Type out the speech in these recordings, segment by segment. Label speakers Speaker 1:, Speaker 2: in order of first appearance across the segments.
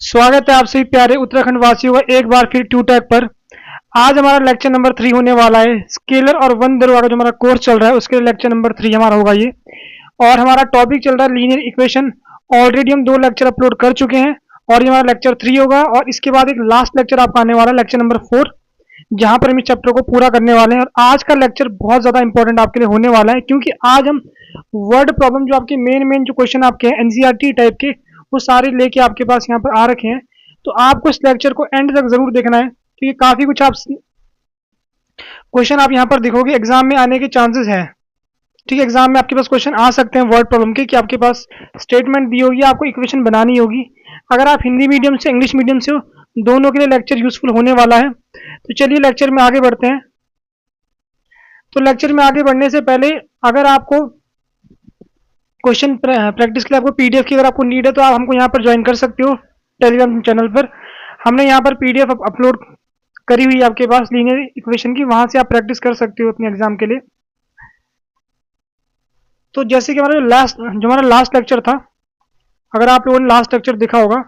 Speaker 1: स्वागत है आप सभी प्यारे उत्तराखंड वासियों का एक बार फिर ट्यूटैक पर। आज हमारा लेक्चर नंबर 3 होने वाला है। स्केलर और वन दरवाजा का जो हमारा कोर्स चल रहा है उसके लेक्चर नंबर 3 हमारा होगा ये। और हमारा टॉपिक चल रहा है लीनियर इक्वेशन। ऑलरेडी हम 2 लेक्चर अपलोड कर चुके हैं और ये हमारा लेक्चर 3 होगा। और इसके बाद एक लास्ट लेक्चर आपका आने वाला है, लेक्चर नंबर 4, जहां पर हम इस चैप्टर को पूरा करने वाले हैं। और आज का लेक्चर बहुत ज्यादा इंपॉर्टेंट आपके लिए होने वाला है, क्योंकि आज हम वर्ड प्रॉब्लम जो आपके मेन जो क्वेश्चन आपके हैं एनसीईआरटी टाइप के, वो सारे लेके आपके पास यहाँ पर आ रखे हैं। तो आपको इस लेक्चर को एंड तक जरूर देखना है, क्योंकि काफी कुछ आप क्वेश्चन आप यहाँ पर देखोगे एग्जाम में आने के चांसेस हैं। ठीक है, एग्जाम में आपके पास क्वेश्चन आ सकते हैं वर्ड प्रॉब्लम के, कि आपके पास स्टेटमेंट दी होगी, आपको इक्वेशन बनानी होगी। अगर आप हिंदी मीडियम से इंग्लिश मीडियम से हो, दोनों के लिए लेक्चर यूजफुल होने वाला है। तो चलिए लेक्चर में आगे बढ़ते हैं। तो लेक्चर में आगे बढ़ने से पहले अगर आपको क्वेश्चन प्रैक्टिस के लिए आपको पीडीएफ की अगर आपको नीड है, तो आप हमको यहाँ पर ज्वाइन कर सकते हो टेलीग्राम चैनल पर। हमने यहाँ पर पीडीएफ अपलोड करी हुई है आपके पास लीनियर इक्वेशन की, वहां से आप प्रैक्टिस कर सकते हो अपने एग्जाम के लिए। तो जैसे कि हमारा लास्ट लेक्चर था, अगर आप लोगों ने लास्ट लेक्चर देखा होगा,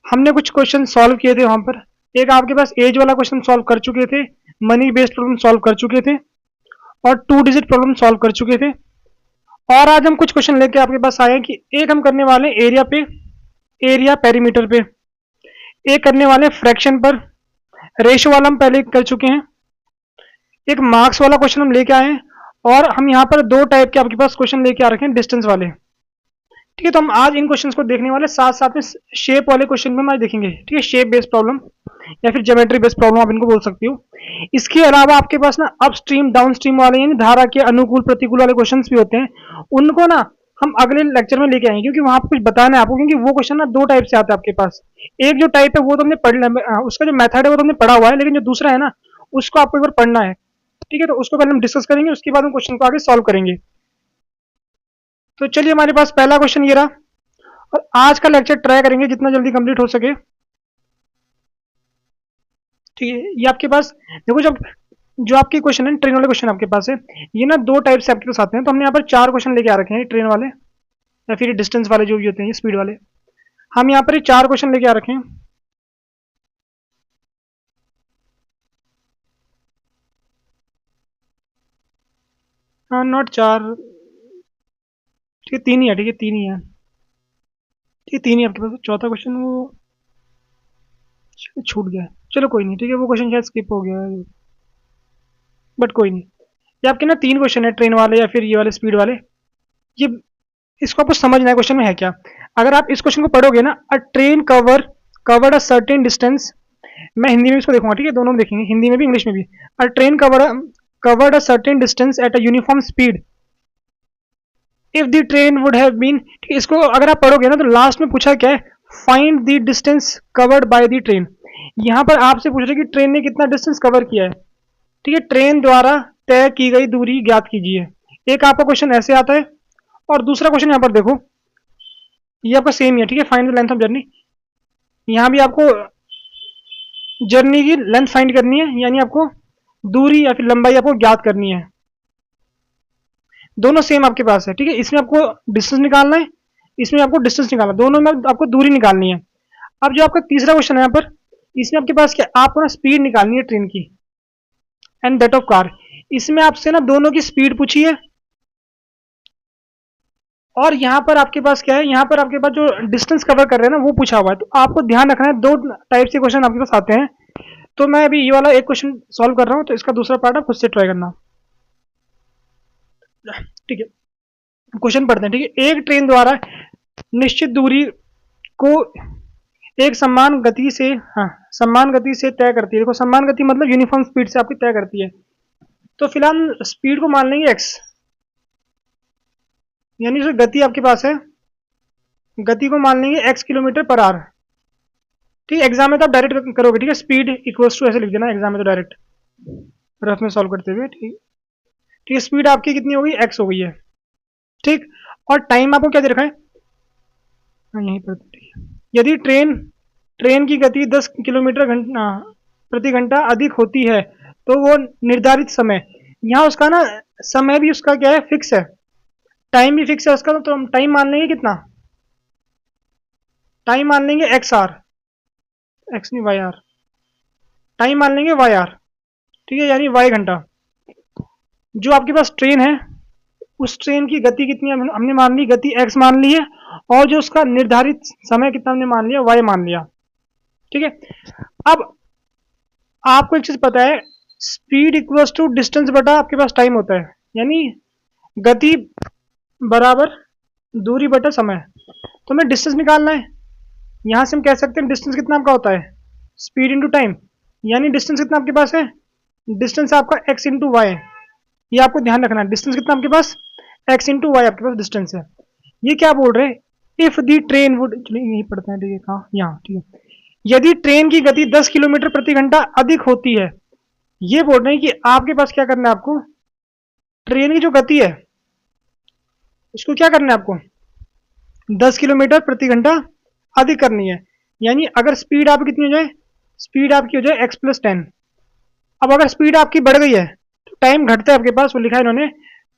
Speaker 1: हमने कुछ क्वेश्चन सॉल्व किए थे वहां पर। एक आपके पास एज वाला क्वेश्चन सॉल्व कर चुके थे, मनी बेस्ड प्रॉब्लम सॉल्व कर चुके थे, और 2 डिजिट प्रॉब्लम सॉल्व कर चुके थे। और आज हम कुछ क्वेश्चन लेके आपके पास आए हैं कि एक हम करने वाले एरिया पेरीमीटर पे, एक करने वाले फ्रैक्शन पर, रेशो वाला हम पहले कर चुके हैं, एक मार्क्स वाला क्वेश्चन हम लेके आए हैं, और हम यहाँ पर 2 टाइप के आपके पास क्वेश्चन लेके आ रखे हैं डिस्टेंस वाले। ठीक है, तो हम आज इन क्वेश्चंस को देखने वाले, साथ साथ में शेप वाले क्वेश्चन भी हम आज देखेंगे। ठीक है, शेप बेस्ड प्रॉब्लम या फिर ज्योमेट्री बेस्ड प्रॉब्लम आप इनको बोल सकते हो। इसके अलावा आपके पास ना अपस्ट्रीम डाउन स्ट्रीम वाले यानी धारा के अनुकूल प्रतिकूल वाले क्वेश्चन भी होते हैं, उनको ना हम अगले लेक्चर में लेके आएंगे, क्योंकि वहां पर कुछ बताना है आपको। क्योंकि वो क्वेश्चन ना 2 टाइप से आता है आपके पास। एक जो टाइप है वो तो हमने पढ़, उसका जो मेथड है वो तो हमने पढ़ा हुआ है, लेकिन जो दूसरा है ना उसको आपको एक बार पढ़ना है। ठीक है, तो उसको पहले हम डिस्कस करेंगे, उसके बाद हम क्वेश्चन को आगे सॉल्व करेंगे। तो चलिए, हमारे पास पहला क्वेश्चन ये रहा, और आज का लेक्चर ट्राई करेंगे जितना जल्दी कंप्लीट हो सके। ठीक है, ये आपके पास देखो, जब जो आपके क्वेश्चन है ट्रेन वाले क्वेश्चन आपके पास है, ये ना 2 टाइप से आपके पास आते हैं। तो हमने यहाँ पर 4 क्वेश्चन लेके आ रखे हैं, ट्रेन वाले या फिर डिस्टेंस वाले जो भी होते हैं, स्पीड वाले। हम यहाँ पर ये 4 क्वेश्चन लेके आ रखे हैं। हाँ, नॉट 4, ठीक है 3 ही है। ठीक है, 3 ही है। ठीक है, 3 ही आपके पास। चौथा क्वेश्चन वो छूट गया, चलो कोई नहीं। ठीक है, वो क्वेश्चन शायद स्किप हो गया है, बट कोई नहीं। ये आपके ना 3 क्वेश्चन है, ट्रेन वाले या फिर ये वाले स्पीड वाले। ये इसको आपको समझना है क्वेश्चन में है क्या। अगर आप इस क्वेश्चन को पढ़ोगे ना, अ train covered a certain distance, मैं हिंदी में इसको देखूंगा। ठीक है, दोनों में देखेंगे, हिंदी में भी इंग्लिश में भी। A train covered a certain distance at a uniform speed if the train would have been. ठीक है, इसको अगर आप पढ़ोगे ना तो लास्ट में पूछा क्या है, find the distance covered by the train. यहाँ पर आपसे पूछ रहे कि ट्रेन ने कितना डिस्टेंस कवर किया है। ठीक है, ट्रेन द्वारा तय की गई दूरी ज्ञात कीजिए। एक आपका क्वेश्चन ऐसे आता है, और दूसरा क्वेश्चन यहाँ पर देखो, ये आपका सेम ही है। ठीक है, find the length of journey. यहाँ भी आपको जर्नी की लेंथ फाइंड करनी है, यानी आपको दूरी या फिर लंबाई आपको ज्ञात करनी है। दोनों सेम आपके पास है। ठीक है, इसमें आपको डिस्टेंस निकालना है, इसमें आपको डिस्टेंस निकालना है, दोनों में आपको दूरी निकालनी है। अब जो आपका तीसरा क्वेश्चन है यहाँ पर, इसमें आपके पास क्या, आपको ना स्पीड निकालनी है ट्रेन की एंड दैट ऑफ कार। इसमें आपसे ना दोनों की स्पीड पूछी है, और यहाँ पर आपके पास क्या है, यहाँ पर आपके पास जो डिस्टेंस कवर कर रहे हैं ना वो पूछा हुआ है। तो आपको ध्यान रखना है, 2 टाइप से क्वेश्चन आपके पास आते हैं। तो मैं अभी ये वाला एक क्वेश्चन सॉल्व कर रहा हूँ, तो इसका दूसरा पार्ट आप खुद से ट्राई करना। ठीक है, क्वेश्चन पढ़ते हैं। ठीक है, एक ट्रेन द्वारा निश्चित दूरी को एक समान गति से, हाँ समान गति से तय करती है। देखो, समान गति मतलब यूनिफॉर्म स्पीड से आपकी तय करती है। तो फिलहाल स्पीड को मान लेंगे x, यानी जो गति आपके पास है, गति को मान लेंगे x किलोमीटर पर आवर। ठीक है, एग्जाम में तो आप डायरेक्ट करोगे। ठीक है, स्पीड इक्वल्स टू ऐसे लिख देना एग्जाम में, तो डायरेक्ट रफ में सॉल्व करते हुए। ठीक ठीक है, स्पीड आपकी कितनी हो गई, x हो गई है। ठीक, और टाइम आपको क्या दे रखा है, यहीं पर। ठीक है, यदि ट्रेन की गति 10 किलोमीटर प्रति घंटा अधिक होती है, तो वो निर्धारित समय, यहाँ उसका ना समय भी उसका क्या है, फिक्स है, टाइम भी फिक्स है उसका। तो हम टाइम मान लेंगे कितना, टाइम मान लेंगे एक्स आर, एक्स नहीं वाई आर, टाइम मान लेंगे वाई आर, ठीक है, यानी वाई घंटा। जो आपके पास ट्रेन है उस ट्रेन की गति कितनी हमने मान ली, गति एक्स मान ली है, और जो उसका निर्धारित समय कितना हमने मान लिया, वाई मान लिया, ठीक है। अब आपको एक चीज पता है, स्पीड इक्वल्स टू डिस्टेंस बटा आपके पास टाइम होता है, यानी गति बराबर दूरी बटा समय। तो हमें डिस्टेंस निकालना है। यहां से हम कह सकते हैं डिस्टेंस कितना आपका होता है, स्पीड इंटू टाइम, यानी डिस्टेंस कितना आपके पास है, डिस्टेंस आपका एक्स इंटू वाई। ये आपको ध्यान रखना है, डिस्टेंस कितना आपके पास, एक्स इंटू वाई आपके पास डिस्टेंस है। ये क्या बोल रहे हैं, इफ दी ट्रेन वुड, यही पढ़ते हैं, ठीक है, कहाँ, यहाँ, ठीक है। यदि ट्रेन की गति 10 किलोमीटर प्रति घंटा अधिक होती है, ये बोल रहे हैं कि आपके पास क्या करना है, आपको ट्रेन की जो गति है उसको क्या करना है, आपको 10 किलोमीटर प्रति घंटा अधिक करनी है। यानी अगर स्पीड आपकी कितनी हो जाए, स्पीड आपकी हो जाए एक्स प्लस 10। अब अगर स्पीड आपकी बढ़ गई है तो टाइम घटता है आपके पास, वो लिखा है इन्होंने,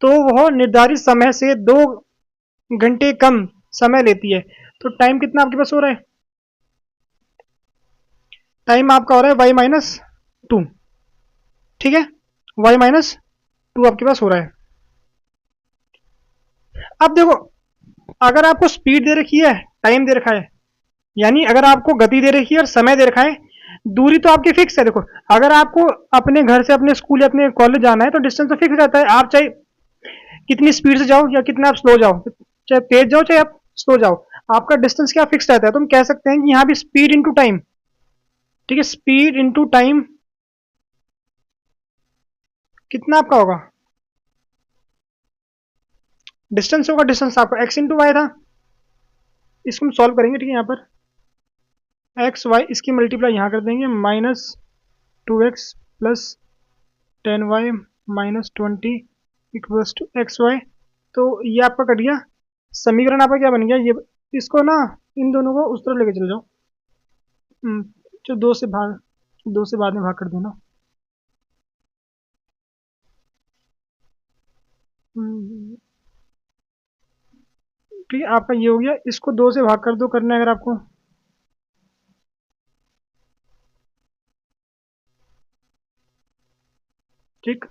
Speaker 1: तो वह निर्धारित समय से 2 घंटे कम समय लेती है। तो टाइम कितना आपके पास हो रहा है, टाइम आपका हो रहा है वाई माइनस 2, ठीक है, वाई माइनस 2 आपके पास हो रहा है। अब देखो, अगर आपको स्पीड दे रखी है, टाइम दे रखा है, यानी अगर आपको गति दे रखी है और समय दे रखा है, दूरी तो आपकी फिक्स है। देखो, अगर आपको अपने घर से अपने स्कूल या अपने कॉलेज जाना है तो डिस्टेंस तो फिक्स रहता है, आप चाहे कितनी स्पीड से जाओ या कितना आप स्लो जाओ, चाहे तेज जाओ चाहे आप स्लो जाओ, आपका डिस्टेंस क्या फिक्स रहता है। तो हम कह सकते हैं कि यहाँ भी स्पीड इंटू टाइम, ठीक है, स्पीड इंटू टाइम कितना आपका होगा, डिस्टेंस होगा, डिस्टेंस आपका एक्स इंटू वाई था। इसको हम सॉल्व करेंगे, ठीक है, यहाँ पर एक्स वाई, इसकी मल्टीप्लाई यहाँ कर देंगे, -2x plus 10y minus 20 equals to x y. तो ये आपका कट गया, समीकरण आपका क्या बन गया, ये इसको ना इन दोनों को उस तरफ लेके चले जाओ, जो दो से बाद में भाग कर देना। ठीक है, आपका ये हो गया, इसको 2 से भाग कर दो करना है अगर आपको, ठीक।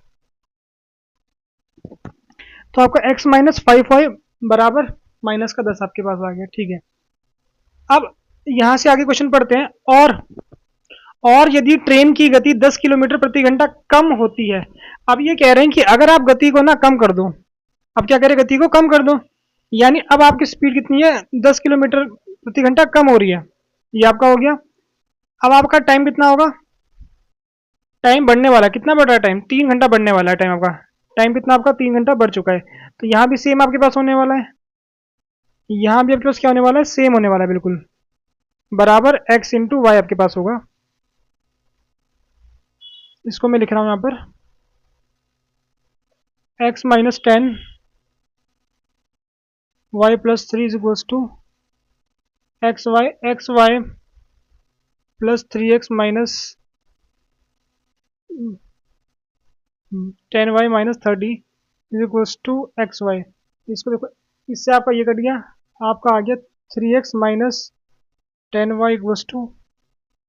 Speaker 1: तो आपका x माइनस 5y बराबर -10 आपके पास आ गया, ठीक है। अब यहां से आगे क्वेश्चन पढ़ते हैं, और यदि ट्रेन की गति 10 किलोमीटर प्रति घंटा कम होती है। अब ये कह रहे हैं कि अगर आप गति को ना कम कर दो, अब क्या करें, गति को कम कर दो, यानी अब आपकी स्पीड कितनी है, 10 किलोमीटर प्रति घंटा कम हो रही है, ये आपका हो गया। अब आपका टाइम कितना होगा, टाइम बढ़ने वाला, कितना बढ़ रहा है टाइम, 3 घंटा बढ़ने वाला है टाइम आपका, टाइम कितना आपका 3 घंटा बढ़ चुका है। तो यहाँ भी सेम आपके पास होने वाला है, यहाँ भी आपके पास क्या होने वाला है, सेम होने वाला है बिल्कुल, बराबर एक्स इंटू वाई आपके पास होगा। इसको मैं लिख रहा हूँ यहाँ पर x minus 10 y plus 3 is equals to x y plus 3x minus 10y minus 30 is equals to x y. इसको देखो, इससे आपका ये कट गया, आपका आ गया 3x minus 10y equals to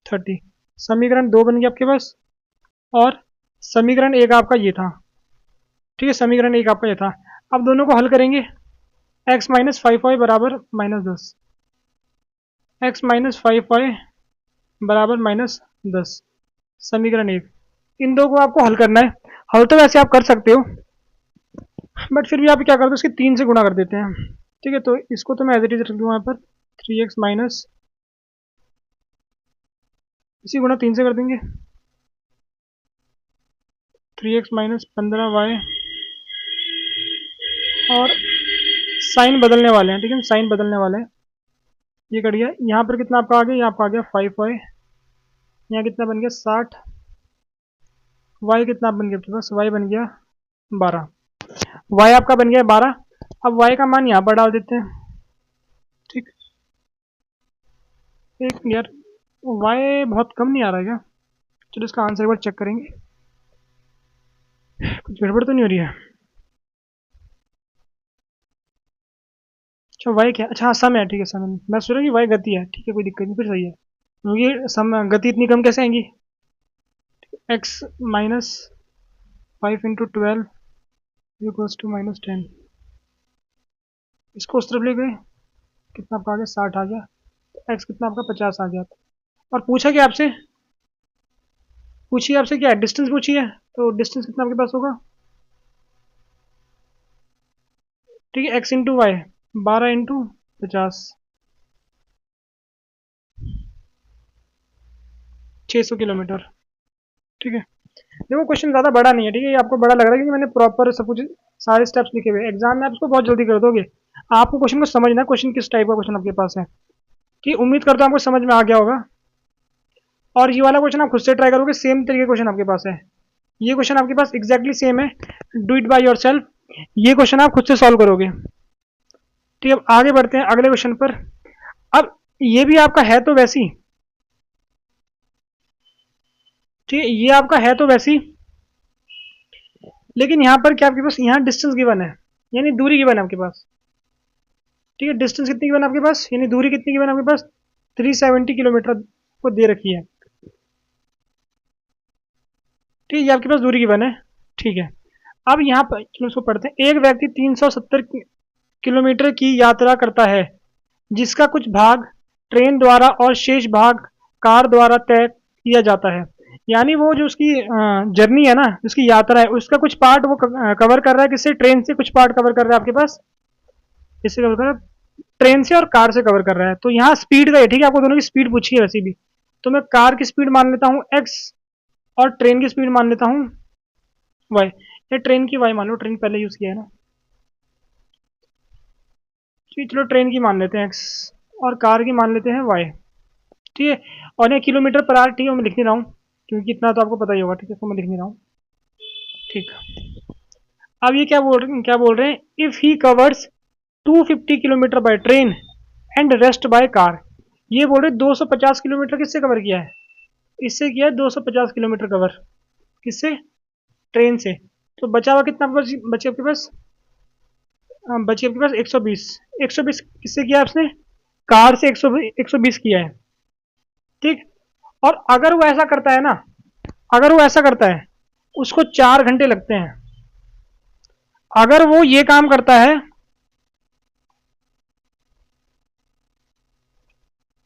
Speaker 1: 30। समीकरण 2 बन गया आपके पास, और समीकरण 1 आपका ये था, ठीक है, समीकरण 1 आपका ये था। अब दोनों को हल करेंगे, x माइनस 5y बराबर -10, x माइनस 5y बराबर -10, समीकरण 1। इन दो को आपको हल करना है, हल तो वैसे आप कर सकते हो, बट फिर भी आप क्या करते हो, इसके 3 से गुणा कर देते हैं, ठीक है। तो इसको तो मैं एज इट इज रख दूँ यहाँ पर, 3x माइनस, इसी गुणा 3 से कर देंगे, 3x माइनस 15y, और साइन बदलने वाले हैं, ठीक है, साइन बदलने वाले हैं। ये कट गया, यहाँ पर कितना आपका आ गया, यहाँ पर आ गया 5y, यहाँ कितना बन गया 60, y कितना बन गया आपके पास, y बन गया 12, y आपका बन गया 12। अब y का मान यहाँ पर डाल देते हैं, ठीक। एक यार y बहुत कम नहीं आ रहा है क्या, चलो इसका आंसर एक बार चेक करेंगे, कुछ गड़बड़ तो नहीं हो रही है। अच्छा वाई क्या, अच्छा हाँ सम है, ठीक है सम है। मैं सोच रहा कि वाई गति है, ठीक है कोई दिक्कत नहीं, फिर सही है क्योंकि सम गति इतनी कम कैसे आएंगी। X minus 5 × 12 equals to -10। इसको उस तरफ ले गए, कितना आपका आ गया 60 आ गया, एक्स कितना आपका 50 आ गया। और पूछा क्या आपसे, पूछिए आपसे क्या डिस्टेंस पूछी है, तो डिस्टेंस कितना आपके पास होगा, ठीक है एक्स इंटू वाई 12 × 50 600 किलोमीटर, ठीक है। देखो क्वेश्चन ज़्यादा बड़ा नहीं है, ठीक है, ये आपको बड़ा लग रहा है क्योंकि मैंने प्रॉपर सब कुछ सारे स्टेप्स लिखे हुए हैं। एग्जाम में आप इसको बहुत जल्दी कर दोगे, आपको क्वेश्चन को समझना है, क्वेश्चन किस टाइप का क्वेश्चन आपके पास है, ठीक उम्मीद करता हूँ आपको समझ में आ गया होगा। और ये वाला क्वेश्चन आप खुद से ट्राई करोगे, सेम तरीके क्वेश्चन आपके पास है, ये क्वेश्चन आपके पास एग्जैक्टली सेम है, डू इट बाय योरसेल्फ, ये क्वेश्चन आप खुद से सॉल्व करोगे। ठीक है, अब आगे बढ़ते हैं अगले क्वेश्चन पर। अब ये भी आपका है तो वैसी, ठीक है ये आपका है तो वैसी, लेकिन यहाँ पर क्या आपके पास यहाँ डिस्टेंस गिवन है, यानी दूरी गिवन है आपके पास, ठीक है डिस्टेंस कितनी गिवन है आपके पास, यानी दूरी कितनी गिवन है आपके पास 370 किलोमीटर को दे रखी है, ठीक है ये आपके पास दूरी गिवन है, ठीक है। अब यहाँ पर चलो इसको पढ़ते हैं। एक व्यक्ति 370 किलोमीटर की यात्रा करता है, जिसका कुछ भाग ट्रेन द्वारा और शेष भाग कार द्वारा तय किया जाता है। यानी वो जो उसकी जर्नी है ना, उसकी यात्रा है, उसका कुछ पार्ट वो कवर कर रहा है किससे, ट्रेन से, कुछ पार्ट कवर कर रहा है आपके पास किससे कवर कर रहा है, ट्रेन से और कार से कवर कर रहा है। तो यहाँ स्पीड का है, ठीक है आपको दोनों की स्पीड पूछी है वैसे भी, तो मैं कार की स्पीड मान लेता हूँ एक्स और ट्रेन की स्पीड मान लेता हूँ वाई, या ट्रेन की वाई मान लो, ट्रेन पहले यूज किया है ना, ठीक चलो ट्रेन की मान लेते हैं एक्स और कार की मान लेते हैं वाई, ठीक है। और ये किलोमीटर पर आवर, ठीक है मैं लिख नहीं रहा हूँ क्योंकि इतना तो आपको पता ही होगा, ठीक है तो मैं लिख नहीं रहा हूँ, ठीक। अब ये क्या बोल रहे हैं, if he covers 250 kilometre by train and rest by car. ये बोल रहे 250 किलोमीटर किससे कवर किया है, इससे किया है 250 किलोमीटर कवर, किससे, ट्रेन से। तो बचा हुआ कितना बचे आपके पास, बची आपके पास 120, 120 किससे किया आपने, कार से 120 किया है, ठीक। और अगर वो ऐसा करता है ना, अगर वो ऐसा करता है उसको 4 घंटे लगते हैं, अगर वो ये काम करता है,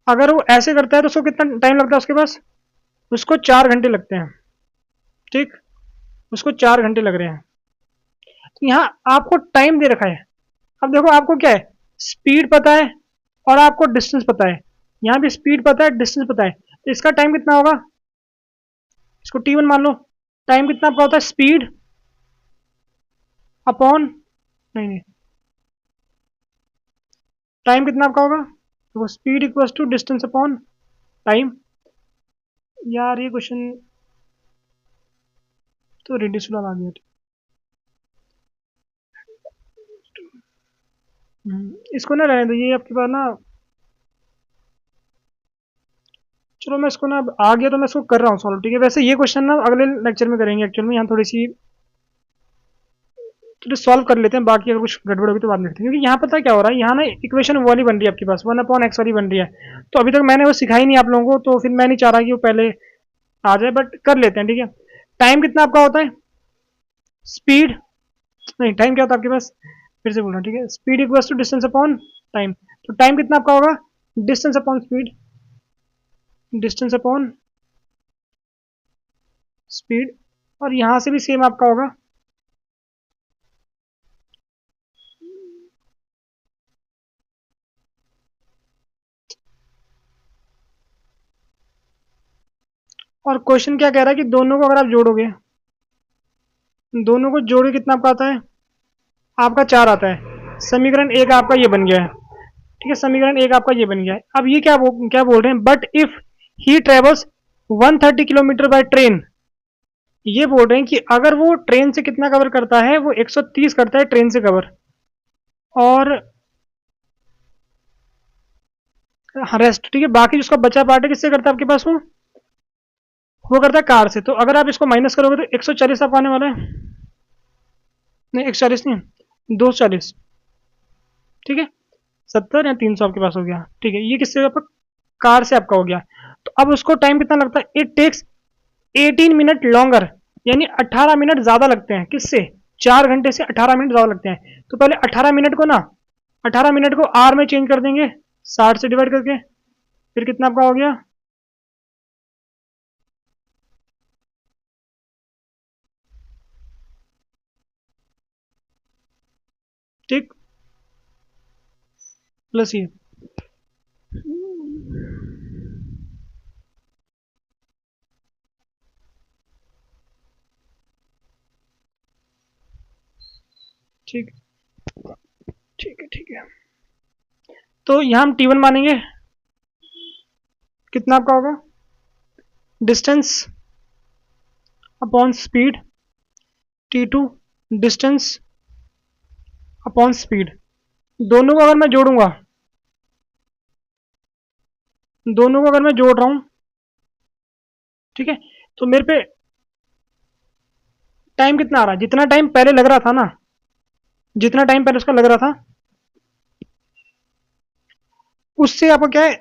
Speaker 1: अगर वो ऐसे करता है तो उसको कितना टाइम लगता है उसके पास, उसको 4 घंटे लगते हैं, ठीक, उसको 4 घंटे लग रहे हैं। तो यहाँ आपको टाइम दे रखा है, अब देखो आपको क्या है, स्पीड पता है और आपको डिस्टेंस पता है, यहाँ भी स्पीड पता है डिस्टेंस पता है, तो इसका टाइम कितना होगा, इसको T1 मान लो। टाइम कितना आपका होता है, स्पीड अपॉन, नहीं नहीं, टाइम कितना आपका होगा, तो speed equals to distance upon time. यार ये क्वेश्चन तो रिडिकुलस आ गया, इसको ना रहने दो, ये आपके पास ना, चलो मैं इसको ना, अब आ गया तो मैं इसको कर रहा हूँ सॉल्व, ठीक है। वैसे ये क्वेश्चन ना अगले लेक्चर में करेंगे, एक्चुअल में यहाँ थोड़ी सी, चलो सॉल्व कर लेते हैं, बाकी अगर कुछ गड़बड़ होगी तो बाद में देखते हैं, क्योंकि यहाँ पता है क्या हो रहा है, यहाँ ना इक्वेशन वाली बन रही है आपके पास, 1/x वाली बन रही है, तो अभी तक मैंने वो सिखाई नहीं आप लोगों को, तो फिर मैं नहीं चाह रहा कि वो पहले आ जाए, बट कर लेते हैं, ठीक है। टाइम कितना आपका होता है, स्पीड, नहीं टाइम क्या होता है आपके पास, फिर से बोलना, ठीक है, speed equals to distance upon time. तो टाइम कितना आपका होगा, distance upon speed, distance upon speed, और यहाँ से भी सेम आपका होगा, और क्वेश्चन क्या कह रहा है कि दोनों को अगर आप जोड़ोगे, दोनों को जोड़ के कितना आपका आता है, आपका 4 आता है, समीकरण एक आपका ये बन गया है, ठीक है, समीकरण एक आपका ये बन गया है। अब ये क्या बोल रहे हैं, but if he travels 130 kilometre by train, ये बोल रहे हैं कि अगर वो ट्रेन से कितना कवर करता है, वो 130 करता है ट्रेन से कवर, और रेस्ट, ठीक है, बाकी जिसका बचा पार्ट है किससे करता है आपके पास, वो करता है कार से। तो अगर आप इसको माइनस करोगे तो 140 आपको आने वाला है, नहीं 140 नहीं 240, ठीक है, 70 या 300 आपके पास हो गया। ठीक है, ये किससे आपका, कार से आपका हो गया। तो अब उसको टाइम कितना लगता है, इट टेक्स 18 मिनट लॉन्गर, यानी 18 मिनट ज्यादा लगते हैं किससे, 4 घंटे से 18 मिनट ज्यादा लगते हैं। तो पहले 18 मिनट को ना, 18 मिनट को आर में चेंज कर देंगे 60 से डिवाइड करके, फिर कितना आपका हो गया, ठीक, प्लस ये, ठीक, ठीक है, ठीक है। तो यहां हम T1 मानेंगे, कितना आपका होगा, distance upon speed, T2 distance upon speed. दोनों को अगर मैं जोड़ूंगा, दोनों को अगर मैं जोड़ रहा हूं, ठीक है, तो मेरे पे टाइम कितना आ रहा है, जितना टाइम पहले लग रहा था ना, जितना टाइम पहले उसका लग रहा था, उससे आपको क्या है,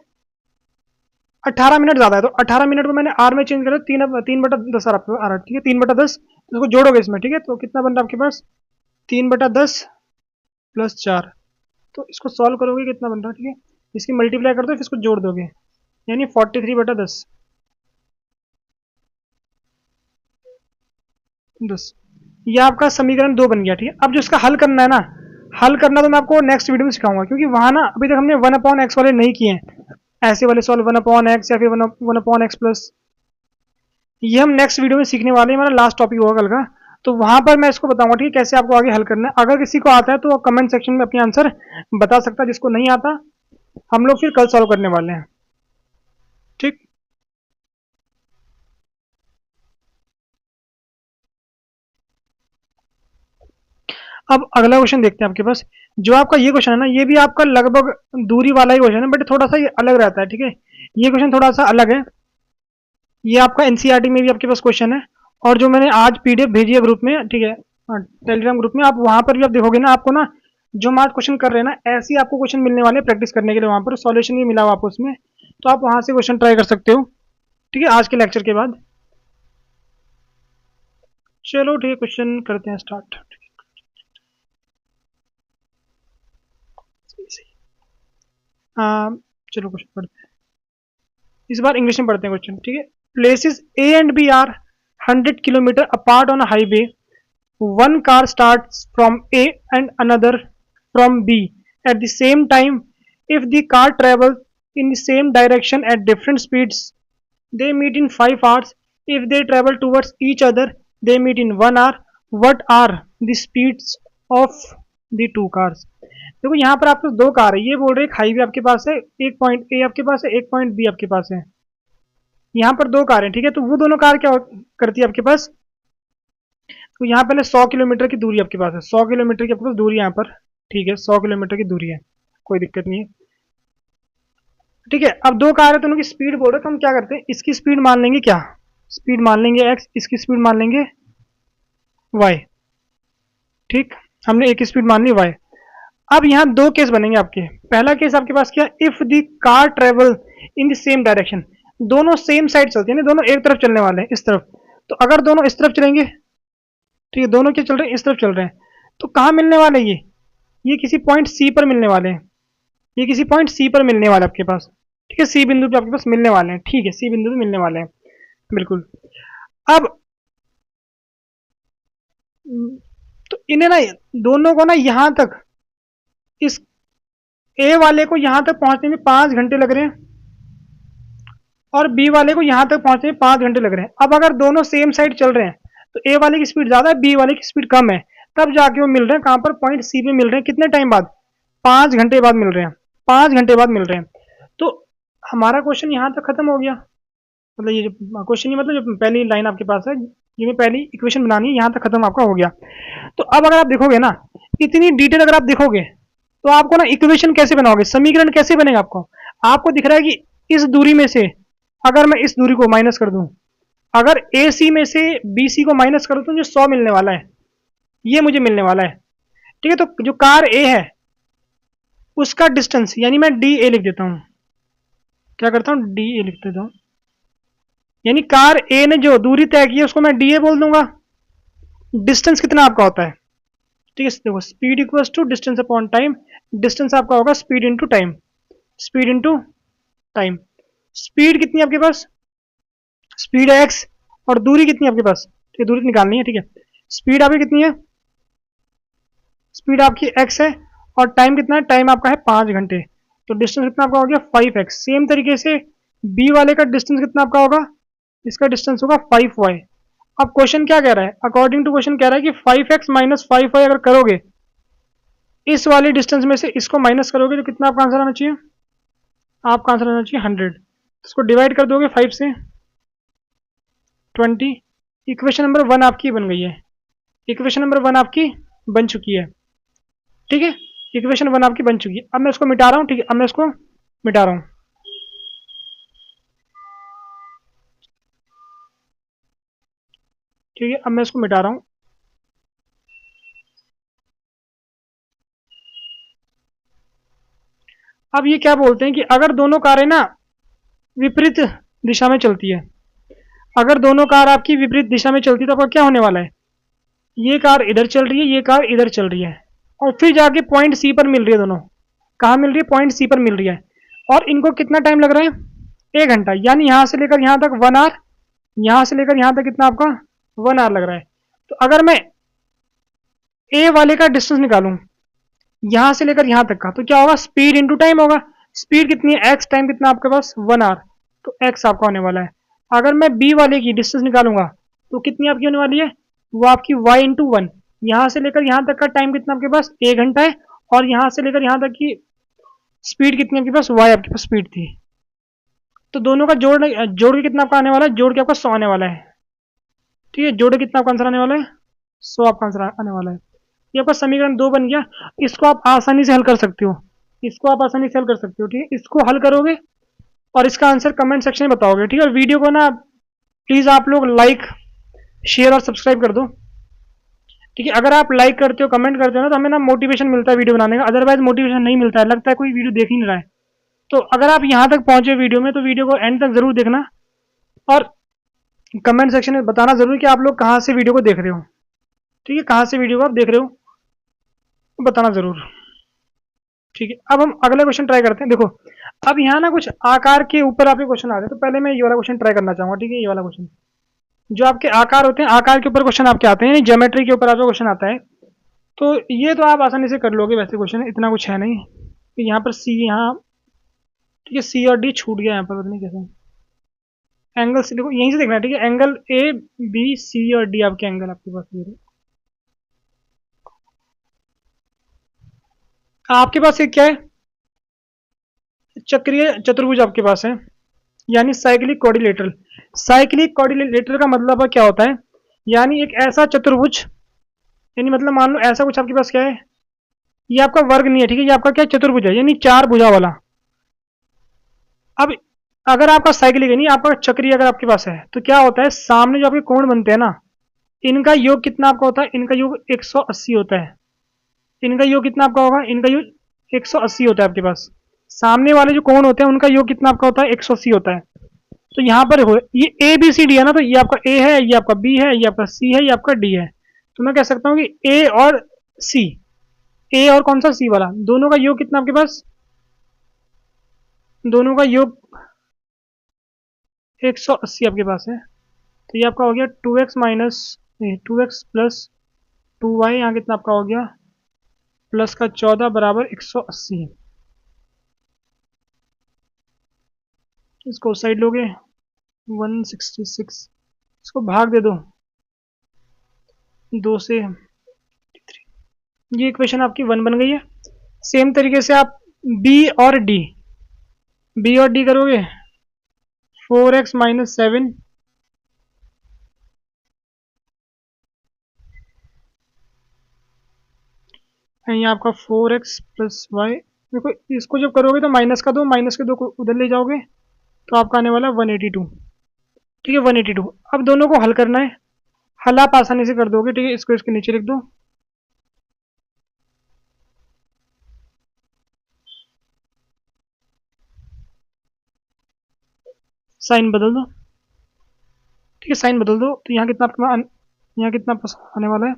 Speaker 1: 18 मिनट ज्यादा है। तो 18 मिनट को मैंने आर में चेंज कर दिया, 3/10 आ रहा है, ठीक है, 3/10, इसको जोड़ोगे इसमें, ठीक है, तो कितना बन रहा है आपके पास, 3/10 प्लस 4। तो इसको सॉल्व करोगे कितना बन रहा है, ठीक है, इसकी मल्टीप्लाई कर दो, फिर इसको जोड़ दोगे, यानी 43/10, 10। ये आपका समीकरण 2 बन गया। ठीक है, अब जो इसका हल करना है ना, हल करना तो मैं आपको नेक्स्ट वीडियो में सिखाऊंगा, क्योंकि वहां ना अभी तक हमने 1/x वाले नहीं किए हैं, ऐसे वाले सॉल्व 1/x या फिर 1/x प्लस, ये हम नेक्स्ट वीडियो में सीखने वाले हैं, हमारा लास्ट टॉपिक होगा कल का। तो वहां पर मैं इसको बताऊंगा, ठीक है, कैसे आपको आगे हल करना है। अगर किसी को आता है तो कमेंट सेक्शन में अपने आंसर बता सकता है, जिसको नहीं आता हम लोग फिर कल सॉल्व करने वाले हैं। ठीक, अब अगला क्वेश्चन देखते हैं आपके पास। जो आपका ये क्वेश्चन है ना, ये भी आपका लगभग दूरी वाला ही क्वेश्चन है, बट थोड़ा सा ये अलग रहता है। ठीक है, ये क्वेश्चन थोड़ा सा अलग है, ये आपका एनसीईआरटी में भी आपके पास क्वेश्चन है, और जो मैंने आज पीडीएफ भेजी है ग्रुप में, ठीक है, टेलीग्राम ग्रुप में, आप वहां पर भी आप देखोगे ना, आपको ना जो हम आज क्वेश्चन कर रहे हैं ना, ऐसे ही आपको क्वेश्चन मिलने वाले हैं प्रैक्टिस करने के लिए, वहां पर सॉल्यूशन भी मिला हुआ आपको उसमें, तो आप वहां से क्वेश्चन ट्राई कर सकते हो। ठीक है, आज के लेक्चर के बाद। चलो ठीक है, क्वेश्चन करते हैं स्टार्ट। चलो क्वेश्चन पढ़ते हैं, इस बार इंग्लिश में पढ़ते हैं क्वेश्चन। ठीक है, places A and B are 100 kilometre apart on a highway, one car starts from A and another from B at the same time. If the car travels in the same direction at different speeds, they meet in 5 hours. If they travel towards each other, they meet in 1 hour. What are the speeds of the two cars? देखो यहाँ पर आपके दो car है, ये बोल रहे हैं हाईवे आपके पास है, एक पॉइंट ए आपके पास है, एक पॉइंट बी आपके पास है। यहाँ पर दो कार है, ठीक है, तो वो दोनों कार क्या करती है आपके पास, तो यहाँ पहले 100 किलोमीटर की दूरी आपके पास है, 100 किलोमीटर की आपके पास दूरी यहाँ पर, ठीक है, 100 किलोमीटर की दूरी है, कोई दिक्कत नहीं है। ठीक है, अब दो कार है, तो उनकी स्पीड बोल रहे, तो हम क्या करते हैं, इसकी स्पीड मान लेंगे क्या, स्पीड मान लेंगे एक्स, इसकी स्पीड मान लेंगे वाई। ठीक, हमने एक स्पीड मान ली वाई। अब यहाँ दो केस बनेंगे आपके, पहला केस आपके पास क्या, if the car travel in the same direction, दोनों सेम साइड चलते हैं, दोनों एक तरफ चलने वाले हैं, इस तरफ। तो अगर दोनों इस तरफ चलेंगे, ठीक है, दोनों क्या चल रहे हैं, इस तरफ चल रहे हैं, तो कहाँ मिलने वाले ये किसी पॉइंट सी पर मिलने वाले हैं, ये किसी पॉइंट सी पर मिलने वाले आपके पास। ठीक है, सी बिंदु पे आपके पास मिलने वाले हैं, ठीक है, सी बिंदु पे मिलने वाले हैं, बिल्कुल। अब तो इन्हें ना, दोनों को ना यहां तक, इस ए वाले को यहां तक पहुंचने में 5 घंटे लग रहे हैं, और बी वाले को यहां तक पहुंचने में 5 घंटे लग रहे हैं। अब अगर दोनों सेम साइड चल रहे हैं, तो ए वाले की स्पीड ज्यादा है, बी वाले की स्पीड कम है, तब जाके वो मिल रहे हैं कहां पर, पॉइंट सी पे मिल रहे हैं, कितने टाइम बाद, 5 घंटे बाद मिल रहे हैं, 5 घंटे बाद मिल रहे हैं। तो हमारा क्वेश्चन यहाँ तक खत्म हो गया, मतलब ये जो क्वेश्चन ही, मतलब जो पहली लाइन आपके पास है, ये पहली इक्वेशन बनानी है, यहाँ तक खत्म आपका हो गया। तो अब अगर आप देखोगे ना, इतनी डिटेल अगर आप देखोगे, तो आपको ना इक्वेशन कैसे बनाओगे, समीकरण कैसे बनेगा, आपको दिख रहा है कि इस दूरी में से अगर मैं इस दूरी को माइनस कर दूं, अगर ए सी में से बी सी को माइनस करूं, तो मुझे 100 मिलने वाला है, ये मुझे मिलने वाला है। ठीक है, तो जो कार ए है, उसका डिस्टेंस, यानी मैं डी ए लिख देता हूँ। क्या करता हूँ, डी ए लिख देता हूँ। यानी कार ए ने जो दूरी तय की है उसको मैं डी ए बोल दूंगा। डिस्टेंस कितना आपका होता है, ठीक है, देखो speed equals to distance upon time. Distance आपका होगा speed into time, speed into time. Speed कितनी है आपके पास, स्पीड है एक्स, और दूरी कितनी है आपके पास, ठीक है, दूरी निकालनी है, ठीक है। स्पीड आपकी कितनी है, स्पीड आपकी एक्स है, और टाइम कितना है, टाइम आपका है 5 घंटे। तो डिस्टेंस कितना आपका हो गया 5x। सेम तरीके से बी वाले का डिस्टेंस कितना आपका होगा, इसका डिस्टेंस होगा 5y। अब क्वेश्चन क्या कह रहा है, अकॉर्डिंग टू क्वेश्चन कह रहा है कि 5x माइनस 5y अगर करोगे, इस वाले डिस्टेंस में से इसको माइनस करोगे तो कितना आपका आंसर आना चाहिए, आपका आंसर आना चाहिए 100। इसको डिवाइड कर दोगे 5 से 20। इक्वेशन नंबर 1 आपकी बन गई है, इक्वेशन नंबर 1 आपकी बन चुकी है, ठीक है। इक्वेशन 1 आपकी बन चुकी है। अब मैं इसको मिटा रहा हूँ, ठीक है, अब मैं इसको मिटा रहा हूँ। ठीक है, अब मैं इसको मिटा रहा हूँ। अब ये क्या बोलते हैं कि अगर दोनों कारें ना विपरीत दिशा में चलती है, अगर दोनों कार आपकी विपरीत दिशा में चलती है तो आपका क्या होने वाला है, ये कार इधर चल रही है, ये कार इधर चल रही है, और फिर जाके पॉइंट सी पर मिल रही है। दोनों कहाँ मिल रही है, पॉइंट सी पर मिल रही है, और इनको कितना टाइम लग रहा है, 1 घंटा। यानी यहां से लेकर यहां तक 1 आवर, यहां से लेकर यहां तक कितना आपका 1 आवर लग रहा है। तो अगर मैं ए वाले का डिस्टेंस निकालूं यहां से लेकर यहां तक का, तो क्या होगा, स्पीड इंटू टाइम होगा। स्पीड कितनी है एक्स, टाइम कितना आपके पास 1 आवर, तो एक्स आपका होने वाला है। अगर मैं बी वाले की डिस्टेंस निकालूंगा तो कितनी आपकी होने वाली है, वो आपकी वाई इंटू 1। यहां से लेकर यहां तक का टाइम कितना आपके पास 1 घंटा है, और यहां से लेकर यहां तक की स्पीड कितनी आपके पास, वाई आपके पास स्पीड थी। तो दोनों का जोड़ के कितना आपका आने वाला है, जोड़ के आपका 100 आने वाला है, ठीक है। जोड़ के कितना आपका आंसर आने वाला है, 100 आपका आंसर आने वाला है। ये आपका समीकरण 2 बन गया। इसको आप आसानी से हल कर सकते हो, इसको आप आसानी से हल कर सकते हो, ठीक है। इसको हल करोगे और इसका आंसर कमेंट सेक्शन में बताओगे, ठीक है। और वीडियो को ना प्लीज आप लोग लाइक शेयर और सब्सक्राइब कर दो, ठीक है। अगर आप लाइक करते हो कमेंट करते हो ना तो हमें ना मोटिवेशन मिलता है वीडियो बनाने का, अदरवाइज मोटिवेशन नहीं मिलता है, लगता है कोई वीडियो देख ही नहीं रहा है। तो अगर आप यहाँ तक पहुंचे वीडियो में तो वीडियो को एंड तक जरूर देखना, और कमेंट सेक्शन में बताना जरूर कि आप लोग कहाँ से वीडियो को देख रहे हो, ठीक है, कहाँ से वीडियो को आप देख रहे हो तो बताना जरूर, ठीक है। अब हम अगला क्वेश्चन ट्राई करते हैं। देखो अब यहाँ ना कुछ आकार के ऊपर आपके क्वेश्चन आ रहे हैं, तो पहले मैं ये वाला क्वेश्चन ट्राई करना चाहूंगा, ठीक है। ये वाला क्वेश्चन जो आपके आकार होते हैं, आकार के ऊपर क्वेश्चन आपके आते हैं, ज्योमेट्री के ऊपर आपका क्वेश्चन आता है, तो ये तो आप आसानी से कर लोगे, वैसे क्वेश्चन इतना कुछ है नहीं। तो यहाँ पर सी, यहाँ ठीक है, सी और डी छूट गया यहाँ पर, पता नहीं कैसे। एंगल से देखो, यहीं से देखना है, ठीक है। एंगल ए बी सी और डी आपके एंगल आपके पास ये रहे। आपके पास एक क्या है, चक्रीय चतुर्भुज आपके पास है, यानी साइक्लिक कोऑर्डिनेटर। साइक्लिक कोऑर्डिनेटर का मतलब क्या होता है, यानी एक ऐसा चतुर्भुज, यानी मतलब मान लो ऐसा कुछ आपके पास क्या है, ये आपका वर्ग नहीं है, ठीक है, ये आपका क्या चतुर्भुज है, यानी 4 भुजा वाला। अब अगर आपका साइक्लिक है, नहीं आपका चक्रीय अगर आपके पास है, तो क्या होता है, सामने जो आपके कोण बनते हैं ना, इनका योग कितना आपका होता है, इनका योग 180 होता है। इनका योग कितना आपका होगा, इनका योग 180 होता है आपके पास। सामने वाले जो कोण होते हैं उनका योग कितना आपका होता है, 180 होता है। तो यहाँ पर हो ये ए बी सी डी है ना, तो ये आपका ए है, ये आपका बी है, ये आपका सी है, ये आपका डी है। तो मैं कह सकता हूँ कि ए और सी, ए और कौन सा सी वाला, दोनों का योग कितना आपके पास, दोनों का योग 180 आपके पास है। तो ये आपका हो गया 2x minus 2x plus 2y, यहाँ कितना आपका हो गया प्लस का 14 बराबर 180। इसको साइड लोगे 166, इसको भाग दे दो 2 से, ये इक्वेशन आपकी 1 बन गई है। सेम तरीके से आप बी और डी, बी और डी करोगे 4x माइनस 7, यहाँ आपका 4x प्लस वाई। देखो इसको जब करोगे तो माइनस का 2, माइनस के 2 को उधर ले जाओगे तो आपका आने वाला 182, ठीक है 182। अब दोनों को हल करना है, हल आप आसानी से कर दोगे, ठीक है। इसको इसके नीचे लिख दो, साइन बदल दो, ठीक है, साइन बदल दो। तो यहाँ कितना आपका यहाँ कितना प्लस आने वाला है,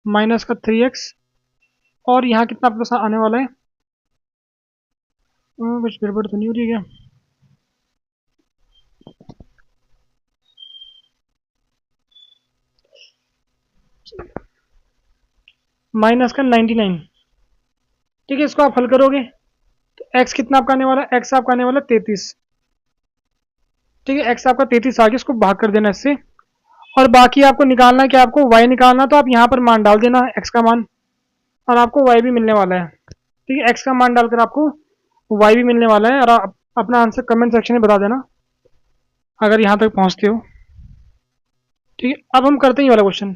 Speaker 1: माइनस का 3x, और यहाँ कितना प्लस आने वाला है, कुछ गड़बड़ तो नहीं हो रही है क्या? माइनस का 99, ठीक है। इसको आप हल करोगे तो x कितना आपका आने वाला है, x आपका आने वाला है 33, ठीक है। x आपका 33 आ गया, इसको भाग कर देना इससे। और बाकी आपको निकालना है कि आपको y निकालना, तो आप यहाँ पर मान डाल देना x का मान, और आपको y भी मिलने वाला है, ठीक है। x का मान डालकर आपको y भी मिलने वाला है, और आप अपना आंसर कमेंट सेक्शन में बता देना अगर यहाँ तक पहुँचते हो, ठीक है। अब हम करते हैं ये वाला क्वेश्चन।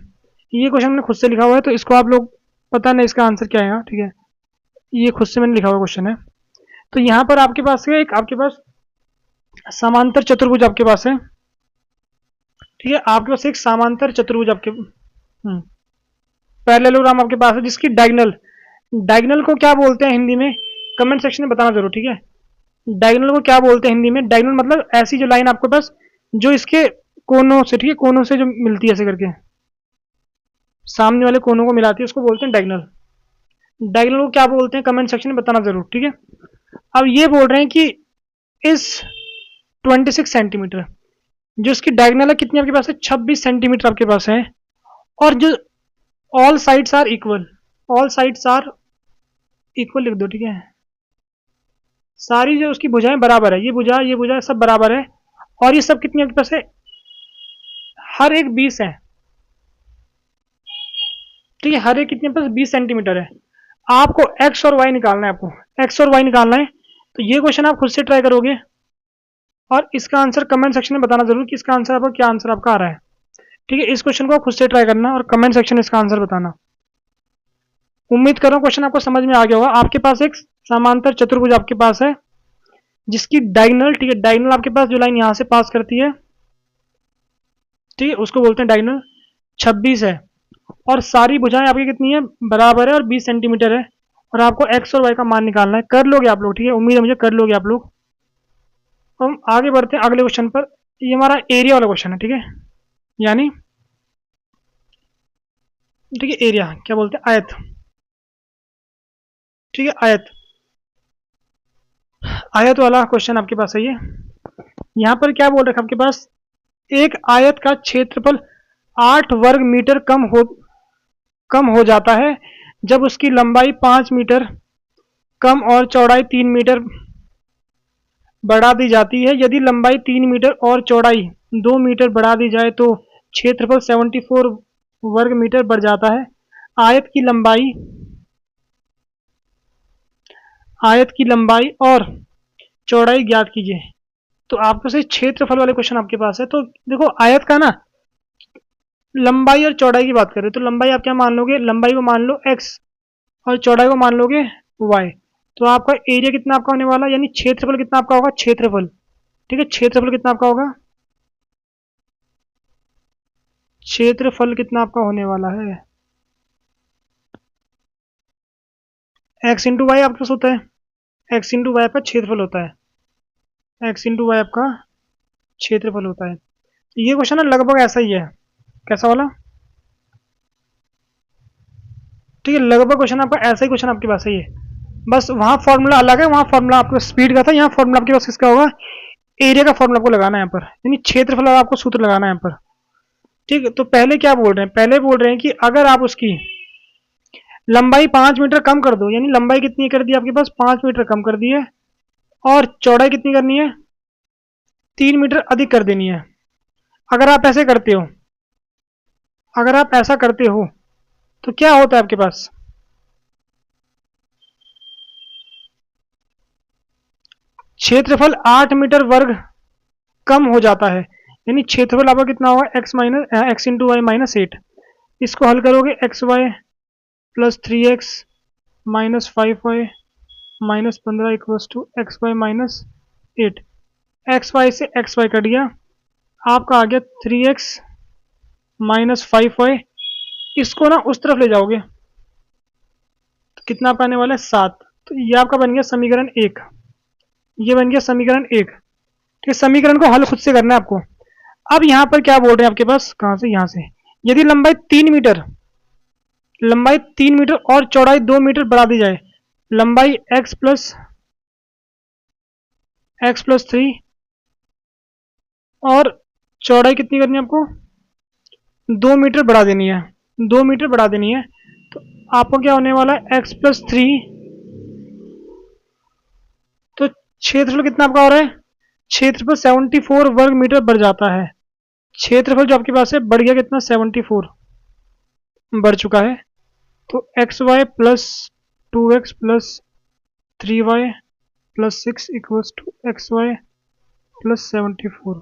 Speaker 1: ये क्वेश्चन मैंने खुद से लिखा हुआ है, तो इसको आप लोग पता नहीं इसका आंसर क्या है, ठीक है। ये खुद से मैंने लिखा हुआ क्वेश्चन है। तो यहाँ पर आपके पास है एक, आपके पास समांतर चतुर्भुज आपके पास है, ठीक है। आपके पास एक समांतर चतुर्भुज आपके पैरेललोग्राम आपके पास है, जिसकी डायगोनल, डायगोनल को क्या बोलते हैं हिंदी में, कमेंट सेक्शन में बताना जरूर, ठीक है। डायगोनल को क्या बोलते हैं हिंदी में? डायगोनल मतलब ऐसी जो लाइन आपके पास जो इसके कोनों से, ठीक है, कोनों से जो मिलती है ऐसे करके, सामने वाले कोनों को मिलाती है, उसको बोलते हैं डायगोनल। डायगोनल को क्या बोलते हैं कमेंट सेक्शन में बताना जरूर, ठीक है। अब ये बोल रहे हैं कि इस 26 सेंटीमीटर जो इसकी डायगोनल है कितनी आपके पास है, 26 सेंटीमीटर आपके पास है। और जो all sides are equal, all sides are equal लिख दो, ठीक है। सारी जो उसकी भुजाएं बराबर है, ये भुजा सब बराबर है, और ये सब कितनी आपके पास है, हर एक 20 है, ठीक है। हर एक कितने पास 20 सेंटीमीटर है। आपको x और y निकालना है, आपको x और y निकालना है। तो ये क्वेश्चन आप खुद से ट्राई करोगे, और इसका आंसर कमेंट सेक्शन में बताना जरूर कि इसका आंसर आपका क्या आंसर आपका आ रहा है, ठीक है। इस क्वेश्चन को आप खुद से ट्राई करना और कमेंट सेक्शन में इसका आंसर बताना। उम्मीद कर रहा हूँ क्वेश्चन आपको समझ में आ गया होगा। आपके पास एक समांतर चतुर्भुज आपके पास है, जिसकी डायगोनल, ठीक है, डायगोनल आपके पास जो लाइन यहां से पास करती है, ठीक है, उसको बोलते हैं डायगोनल, 26 है, और सारी भुजाएं आपकी कितनी है, बराबर है, और 20 सेंटीमीटर है। और आपको x और y का मान निकालना है। कर लोगे आप लोग, ठीक है, उम्मीद है मुझे कर लोगे आप लोग। तो हम आगे बढ़ते हैं अगले क्वेश्चन पर। ये हमारा एरिया वाला क्वेश्चन है, ठीक है, यानी, ठीक है, एरिया क्या बोलते हैं, आयत, ठीक है, आयत, आयत वाला क्वेश्चन आपके पास है ये। यहाँ पर क्या बोल रखा है आपके पास, एक आयत का क्षेत्रफल 8 वर्ग मीटर कम हो जाता है जब उसकी लंबाई 5 मीटर कम और चौड़ाई 3 मीटर बढ़ा दी जाती है। यदि लंबाई 3 मीटर और चौड़ाई 2 मीटर बढ़ा दी जाए तो क्षेत्रफल 74 वर्ग मीटर बढ़ जाता है। आयत की लंबाई और चौड़ाई ज्ञात कीजिए। तो आपको से क्षेत्रफल वाले क्वेश्चन आपके पास है। तो देखो आयत का ना, लंबाई और चौड़ाई की बात करें तो लंबाई आप क्या मान लोगे, लंबाई को मान लो x, और चौड़ाई को मान लोगे y। तो आपका एरिया कितना आपका होने वाला, यानी क्षेत्रफल कितना आपका होगा, क्षेत्रफल, ठीक है, क्षेत्रफल कितना आपका होगा, क्षेत्रफल कितना आपका होने वाला है, x इंटू वाई आपके पास होता है, x इंटू वाई आपका क्षेत्रफल होता है, x इंटू वाई आपका क्षेत्रफल होता है। तो ये क्वेश्चन ना लगभग ऐसा ही है, कैसा वाला, ठीक है, लगभग क्वेश्चन आपका ऐसा ही क्वेश्चन आपके पास है ये, बस वहाँ फॉर्मूला अलग है, वहाँ फॉर्मूला आपको स्पीड का था, यहाँ फॉर्मूला आपके पास किसका होगा, एरिया का फॉर्मूला आपको लगाना है यहाँ पर, यानी क्षेत्रफल आपको सूत्र लगाना है यहाँ पर, ठीक है। तो पहले क्या बोल रहे हैं, पहले बोल रहे हैं कि अगर आप उसकी लंबाई 5 मीटर कम कर दो, यानी लंबाई कितनी कर दी आपके पास, 5 मीटर कम कर दी है, और चौड़ाई कितनी करनी है, 3 मीटर अधिक कर देनी है। अगर आप ऐसे करते हो, अगर आप ऐसा करते हो तो क्या होता है आपके पास, क्षेत्रफल 8 मीटर वर्ग कम हो जाता है, यानी क्षेत्रफल आपका कितना होगा, एक्स इंटू वाई माइनस 8। इसको हल करोगे x y plus 3x minus 5y minus 15 equals to x y minus 8। X y से एक्स वाई कट गया, आपका आ गया 3x माइनस 5y। इसको ना उस तरफ ले जाओगे तो कितना आपका आने वाला है, 7। तो ये आपका बन गया समीकरण 1, ये बन गया समीकरण 1। ठीक है, समीकरण को हल खुद से करना है आपको। अब यहाँ पर क्या बोल रहे हैं आपके पास, कहाँ से, यहाँ से, यदि लंबाई 3 मीटर और चौड़ाई 2 मीटर बढ़ा दी जाए, लंबाई x+3 और चौड़ाई कितनी करनी है आपको, 2 मीटर बढ़ा देनी है, 2 मीटर बढ़ा देनी है, तो आपको क्या होने वाला है, x+3, तो क्षेत्रफल कितना आपका हो रहा है, क्षेत्रफल 74 वर्ग मीटर बढ़ जाता है। क्षेत्रफल जो आपके पास है बढ़ गया कितना, 74 बढ़ चुका है। तो xy+2x+3y+6 = xy+74।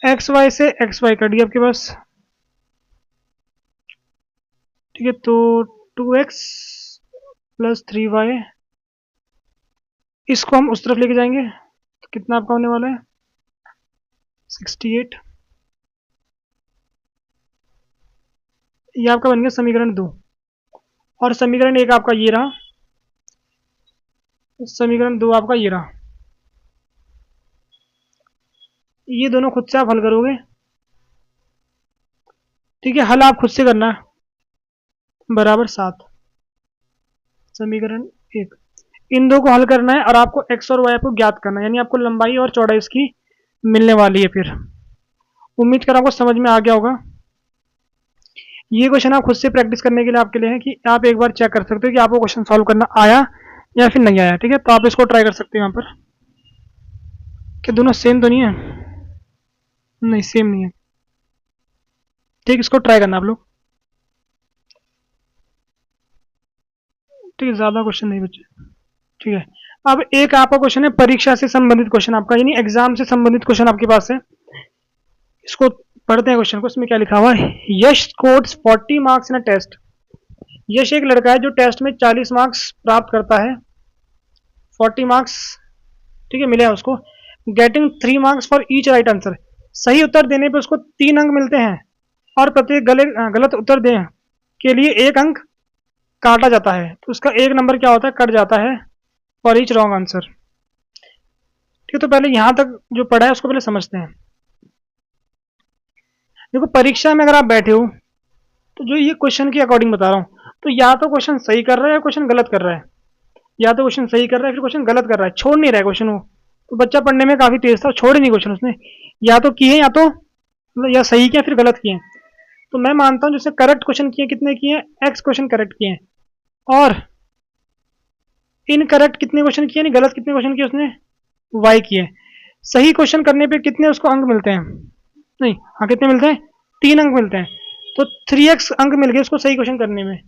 Speaker 1: xy से xy कट गया आपके पास, ठीक है, तो 2x+3y, इसको हम उस तरफ लेके जाएंगे तो कितना आपका होने वाला है, 68। ये आपका बन गया समीकरण 2। और समीकरण 1 आपका ये रहा, समीकरण 2 आपका ये रहा। ये दोनों खुद से आप हल करोगे, ठीक है, हल आप खुद से करना है, बराबर 7, समीकरण 1। इन दो को हल करना है और आपको x और y को ज्ञात करना है, यानी आपको लंबाई और चौड़ाई इसकी मिलने वाली है। फिर उम्मीद कर आपको समझ में आ गया होगा। ये क्वेश्चन आप खुद से प्रैक्टिस करने के लिए आपके लिए है कि आप एक बार चेक कर सकते हो कि आपको क्वेश्चन सॉल्व करना आया या फिर नहीं आया, ठीक है, तो आप इसको ट्राई कर सकते हो यहाँ पर। कि दोनों सेम तो नहीं है, नहीं सेम नहीं है, ठीक, इसको ट्राई करना आप लोग, ठीक है, ज्यादा क्वेश्चन नहीं बचे, ठीक है। अब एक आपका क्वेश्चन है परीक्षा से संबंधित क्वेश्चन आपका, यानी एग्जाम से संबंधित क्वेश्चन आपके पास है। इसको पढ़ते हैं क्वेश्चन को। इसमें क्या लिखा हुआ है, Yash scores 40 marks in a test. Yash एक लड़का है जो टेस्ट में 40 मार्क्स प्राप्त करता है, 40 मार्क्स, ठीक है, मिले हैं उसको। Getting 3 marks for each right answer, सही उत्तर देने पे उसको 3 अंक मिलते हैं और प्रत्येक गलत उत्तर देने के लिए 1 अंक काटा जाता है, तो उसका 1 नंबर क्या होता है, कट जाता है फॉर ईच रॉन्ग आंसर। ठीक है, तो पहले यहां तक जो पढ़ा है उसको पहले समझते हैं। देखो, परीक्षा में अगर आप बैठे हो तो जो ये क्वेश्चन के अकॉर्डिंग बता रहा हूँ, तो या तो क्वेश्चन सही कर रहा है या क्वेश्चन गलत कर रहा है, या तो क्वेश्चन सही कर रहा है फिर क्वेश्चन गलत कर रहा है, छोड़ नहीं रहा है क्वेश्चन वो। तो बच्चा पढ़ने में काफी तेज था, छोड़ ही नहीं क्वेश्चन उसने, या तो किए या तो मतलब या सही किए फिर गलत किए। तो मैं मानता हूँ जिसने करेक्ट क्वेश्चन किए कितने किए, एक्स क्वेश्चन करेक्ट किए, और इनकरेक्ट कितने क्वेश्चन किए, गलत कितने क्वेश्चन किए उसने, वाई किए। सही क्वेश्चन करने पे कितने उसको अंक मिलते हैं, नहीं हाँ कितने मिलते हैं, 3 अंक मिलते हैं। तो 3x अंक मिल गए उसको सही क्वेश्चन करने में,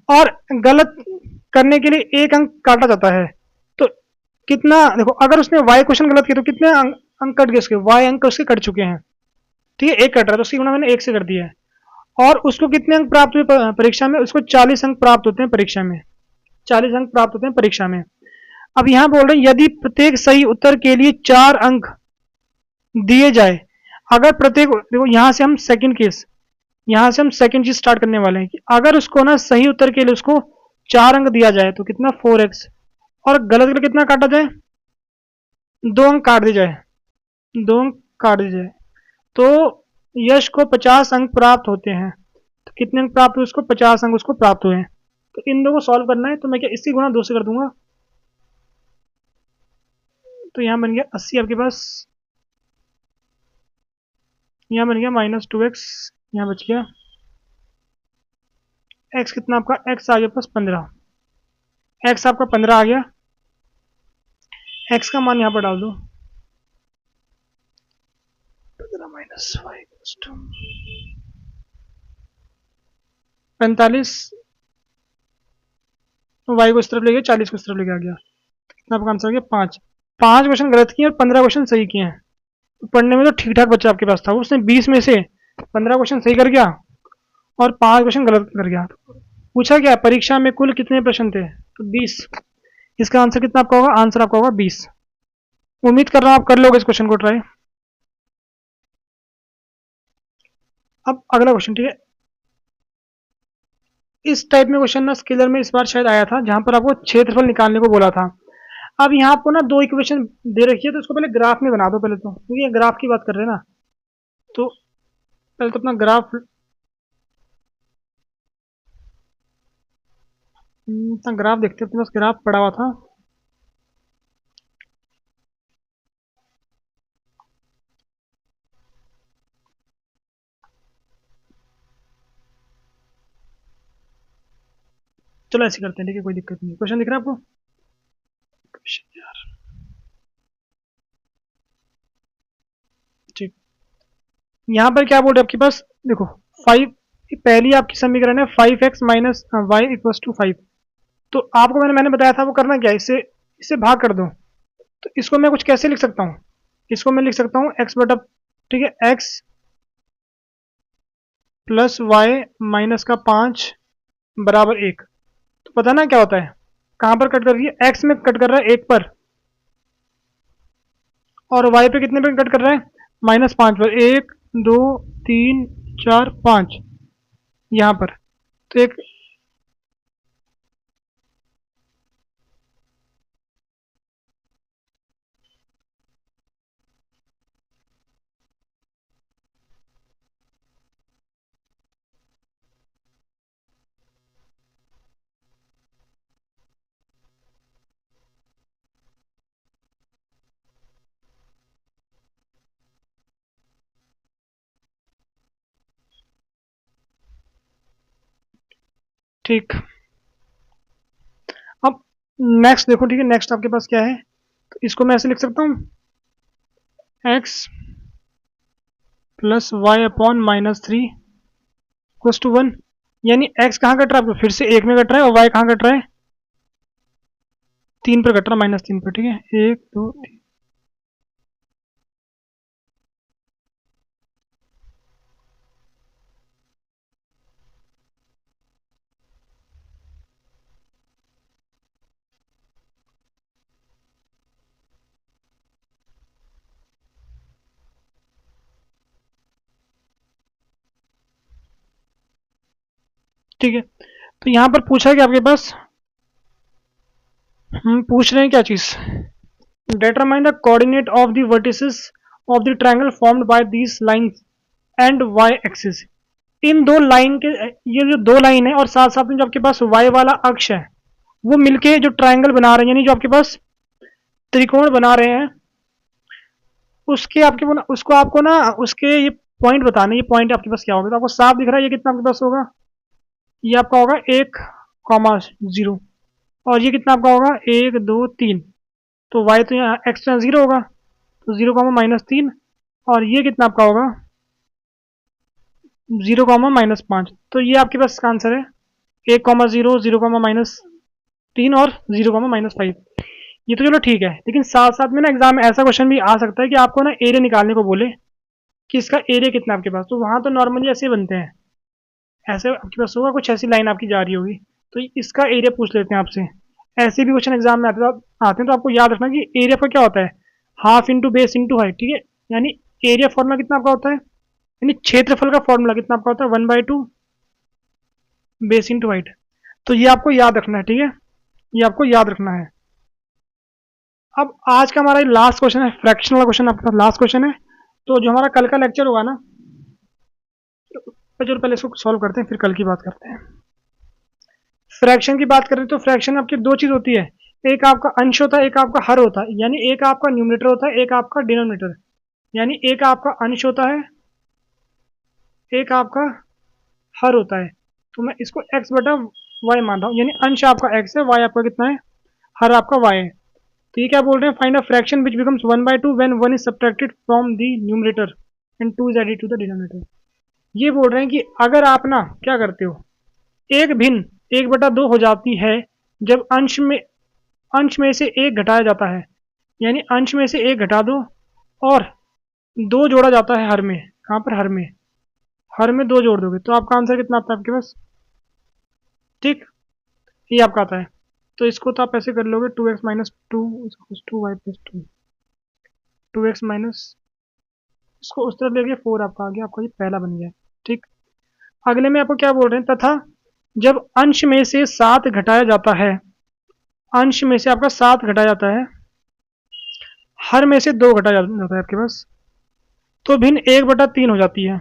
Speaker 1: और गलत करने के लिए 1 अंक काटा जाता है। तो कितना, देखो अगर उसने y क्वेश्चन गलत किया तो कितने अंक कट गए उसके, y अंक उसके कट चुके हैं, ठीक है, 1 कट रहा है तो उसकी गुणा मैंने 1 से कर दिया है। और उसको कितने अंक प्राप्त हुए परीक्षा में, उसको 40 अंक प्राप्त होते हैं परीक्षा में, 40 अंक प्राप्त होते हैं परीक्षा में। अब यहां बोल रहे हैं यदि प्रत्येक सही उत्तर के लिए 4 अंक दिए जाए, अगर प्रत्येक, देखो यहां से हम सेकंड केस, यहां से हम सेकंड चीज स्टार्ट करने वाले हैं कि अगर उसको ना सही उत्तर के लिए उसको 4 अंक दिया जाए तो कितना 4x, और गलत के लिए कितना काटा जाए, 2 अंक काट दिए जाए, 2 अंक काट दिए जाए, तो यश को 50 अंक प्राप्त होते हैं। तो कितने अंक प्राप्त हुए उसको, 50 अंक उसको प्राप्त हुए हैं। तो इन दो को सॉल्व करना है, तो मैं क्या इसी गुणा 2 से कर दूंगा, तो यहां बन गया 80 आपके पास, यहां बन गया -2x, यहां बच गया x, कितना आपका x आ गया प्लस 15, x आपका 15 आ गया, x का मान यहां पर डाल दो, 15 - 5 45, y को इस तरफ ले गया, 40 को इस तरफ लेके आ गया, कितना आपका आंसर आ गया 5। 5 क्वेश्चन गलत किए और 15 क्वेश्चन सही किए हैं। तो पढ़ने में तो ठीक ठाक बच्चा आपके पास था, उसने 20 में से 15 क्वेश्चन सही कर गया और 5 क्वेश्चन गलत कर गया। पूछा क्या परीक्षा में कुल कितने प्रश्न थे, तो 20, इसका आंसर कितना आपका होगा, आंसर आपका होगा 20। उम्मीद कर रहा हूं आप कर लोगे इस क्वेश्चन को ट्राई। अब अगला क्वेश्चन, ठीक है, इस टाइप में क्वेश्चन ना स्केलर में इस बार शायद आया था, जहां पर आपको क्षेत्रफल निकालने को बोला था। अब यहाँ आपको ना दो इक्वेशन दे रखी है, तो इसको पहले ग्राफ में बना दो पहले तो, क्योंकि ग्राफ की बात कर रहे हैं ना। तो पहले तो अपना ग्राफ, अपना ग्राफ देखते हैं, अपने पास ग्राफ पड़ा हुआ था। चलो ऐसे करते हैं, ठीक है, कोई दिक्कत नहीं। क्वेश्चन दिख रहा है आपको? क्वेश्चन यार, ठीक। यहाँ पर क्या बोल रहे हैं आपके पास, देखो 5, पहली आपकी समीकरण है 5x minus Y equals to 5। तो आपको मैंने बताया था वो करना क्या है, इससे इससे भाग कर दो। तो इसको मैं कुछ कैसे लिख सकता हूँ, इसको मैं लिख सकता हूँ x बटा, ठीक है, x प्लस वाई माइनस का 5 बराबर 1। तो पता ना क्या होता है, कहाँ पर कट कर रही है, x में कट कर रहा है 1 पर, और y पे कितने पे कट कर रहा है, -5 पर। 1 2 3 4 5 यहाँ पर। तो एक, ठीक। अब नेक्स्ट देखो, ठीक है, नेक्स्ट आपके पास क्या है, तो इसको मैं ऐसे लिख सकता हूँ, x plus y upon -3 equals to 1। यानी x कहाँ कट रहा है आपको, फिर से 1 में कट रहा है, और y कहाँ कट रहा है, 3 पर कट रहा है, -3 पर, ठीक है, 1 2 3। ठीक है, तो यहाँ पर पूछा है कि आपके पास, हम पूछ रहे हैं क्या चीज़, determine the coordinate of the vertices of the triangle formed by these lines and y axis। इन दो लाइन के, ये जो दो लाइन है और साथ साथ में जो आपके पास y वाला अक्ष है, वो मिलके जो ट्रायंगल बना रहे हैं, यानी जो आपके पास त्रिकोण बना रहे हैं, उसके आपके उसको आपको ना उसके ये पॉइंट बताने, ये पॉइंट आपके पास क्या होगा। तो आपको साफ दिख रहा है ये कितना आपके पास होगा, ये आपका होगा 1,0, और ये कितना आपका होगा 1 2 3। तो y तो यहाँ एक्स्ट्रा 0 होगा, तो 0,-3, और ये कितना आपका होगा 0,-5। तो ये आपके पास इसका आंसर है 1,0, 0,-3 और 0,-5। ये तो चलो ठीक है, लेकिन साथ साथ में ना एग्जाम में ऐसा क्वेश्चन भी आ सकता है कि आपको ना एरिया निकालने को बोले कि इसका एरिया कितना है आपके पास। तो वहाँ तो नॉर्मली ऐसे बनते हैं, ऐसे आपके पास होगा कुछ ऐसी लाइन आपकी जा रही होगी, तो इसका एरिया पूछ लेते हैं आपसे। ऐसे भी क्वेश्चन एग्जाम में आते हैं, तो आपको याद रखना कि एरिया पर क्या होता है, half into base into height, ठीक है। यानी एरिया फॉर्मूला कितना आपका होता है, यानी क्षेत्रफल का फॉर्मूला कितना आपका होता है, 1/2 बेस इंटू हाइट। तो ये आपको याद रखना है, ठीक है, ये आपको याद रखना है। अब आज का हमारा लास्ट क्वेश्चन है, फ्रैक्शन वाला क्वेश्चन आपके पास लास्ट क्वेश्चन है। तो जो हमारा कल का लेक्चर होगा ना, तो जो पहले इसको सॉल्व करते हैं, फिर कल की बात करते हैं। फ्रैक्शन की बात करें तो फ्रैक्शन आपकी दो चीज होती है, एक आपका अंश होता है, एक आपका हर होता है। यानी एक आपका न्यूमरेटर होता है, एक आपका डिनोमिनेटर। यानी एक आपका अंश होता है, एक आपका हर होता है। तो मैं इसको x बटा वाई मान रहा हूँ, यानी अंश आपका x है, y आपका कितना है, हर आपका y है। तो ये क्या बोल रहे हैं, find a fraction which becomes 1/2 when 1 is subtracted from the numerator and 2 is added to the denominator. ये बोल रहे हैं कि अगर आप ना क्या करते हो, एक भिन्न 1/2 हो जाती है जब अंश में से एक घटाया जाता है। यानी अंश में से एक घटा दो और दो जोड़ा जाता है हर में। कहाँ पर, हर में, हर में दो जोड़ दोगे तो आपका आंसर कितना आता है आपके पास, ठीक, ये आपका आता है। तो इसको तो आप ऐसे कर लोगे, 2x-2 to Y plus 2, 2x minus, इसको उस तरफ ले गए 4 आपका आ गया, आपका ये पहला बन गया, ठीक। अगले में आपको क्या बोल रहे हैं, तथा जब अंश में से 7 घटाया जाता है, अंश में से आपका 7 घटा जाता है, हर में से 2 घटा जाता है आपके पास, तो भिन्न 1/3 हो जाती है।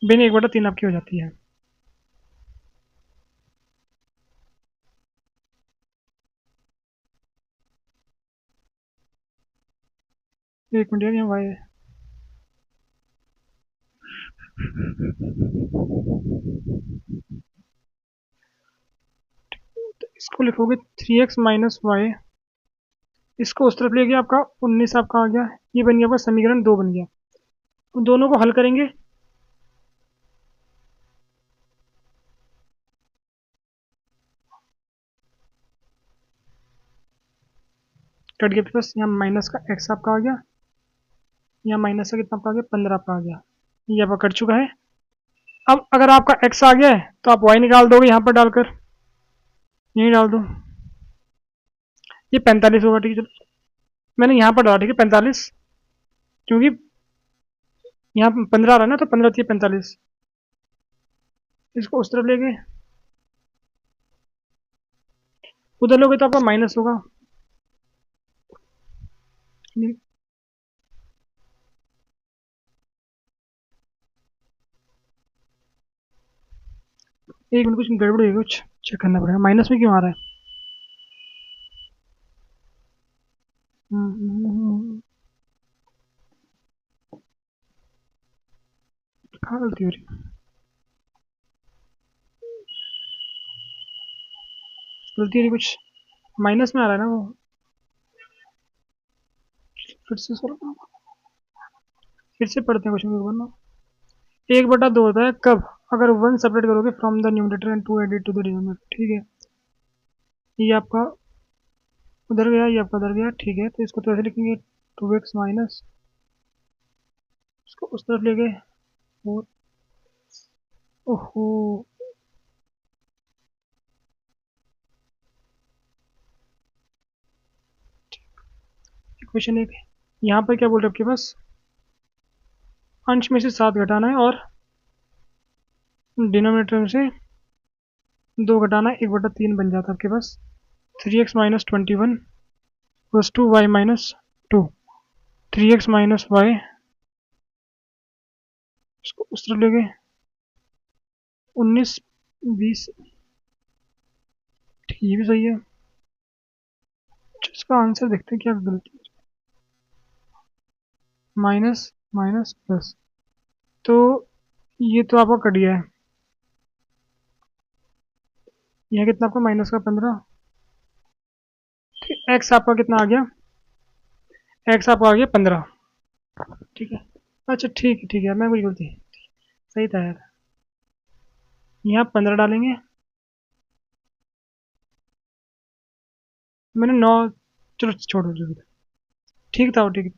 Speaker 1: भिन्न 1/3 आपकी हो जाती है। एक मिनट यार, यहाँ वाई है। तो इसको लिखोगे 3x माइनस वाई, इसको उस तरफ ले गया, आपका 19 आपका आ गया, ये बन गया आपका समीकरण 2 बन गया। तो दोनों को हल करेंगे, कट गया प्लस, यहाँ माइनस का x आपका आ गया, यहाँ माइनस का कितना आपका आ गया 15 आपका आ गया, ये आपका कट चुका है। अब अगर आपका x आ गया है तो आप y निकाल दोगे यहाँ पर डालकर, यहीं डाल दो, ये 45 होगा, ठीक है। मैंने यहाँ पर डाला, ठीक है 45, क्योंकि यहाँ 15 आ रहा है ना, तो 15 थी 45, इसको उस तरफ ले गए, उधर लोगे तो आपका माइनस होगा। एक मिनट, कुछ गड़बड़ है, कुछ चेक करना पड़ेगा, माइनस में क्यों आ रहा है। कहाँ गलती हो रही है, गलती हो रही कुछ, माइनस में आ रहा है ना वो, फिर से सर, फिर से पढ़ते हैं क्वेश्चन को ना। 1/2 होता है कब, अगर 1 सेपरेट करोगे from the numerator and 2 added to the denominator, ठीक है। ये आपका उधर गया, ये आपका उधर गया, ठीक है। तो इसको तो ऐसे लिखेंगे 2x माइनस, इसको उस तरफ ले गए, और ओहो, इक्वेशन 1, यहाँ पर क्या बोल रहे हैं आपके पास, अंश में से 7 घटाना है और डिनोमिनेटर में से 2 घटाना है, 1/3 बन जाता है आपके पास। 3x minus 21 plus 2y minus 2, 3x minus y, इसको उस तरफ ले गए, 19 20, ठीक, ये भी सही है। इसका आंसर देखते हैं क्या गलती, माइनस माइनस प्लस, तो ये तो आपका कट गया है, यहाँ कितना आपका माइनस का 15, एक्स आपका कितना आ गया, एक्स आपका आ गया 15, ठीक है। अच्छा ठीक है, मैं कोई गलती, सही था यार, यहाँ 15 डालेंगे, मैंने 9, चलो छोड़ो जो भी था, ठीक था वो, ठीक।